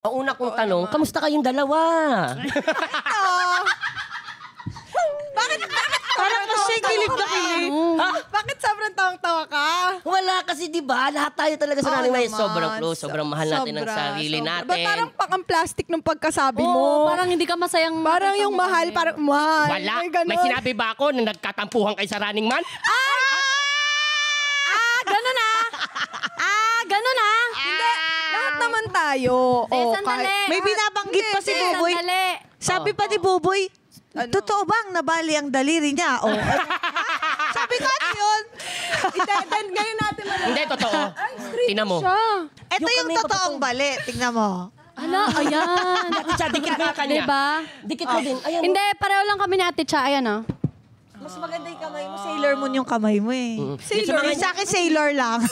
Ang una kong tanong, kamusta kayong dalawa? Bakit parang kasi kilib na kilib? Bakit sobrang tawang-tawa ka? Wala kasi 'di ba? Lahat tayo talaga sa nanay may naman. sobrang close, sobrang mahal natin ang sarili natin. Ba't parang pang plastic nung pagkasabi Oo, mo? parang hindi ka masayang... Parang yung mahal, parang mahal. Wala. Ganon. May sinabi ba ako na nagkatampuhan kayo sa Running Man? Ganun ah! Ganun ah! Hindi, lahat naman tayo. Sandali. May binabanggit pa si Buboy. Sandali. Sabi pa ni Buboy, totoo bang nabali ang daliri niya? O, sabi ko, ano yun? Then ngayon natin Hindi, totoo. Tingnan mo. Ito yung totoong bali. Tingnan mo. Ala, ayan. Dikit mo yung kanya. Diba? Dikit mo din. Ayan. Hindi, pareho lang kami ni Ate Cha. Ayan ah. Mas maganda yung kamay mo. Sailor Moon yung kamay mo eh. Sailor. Sa akin, sailor lang.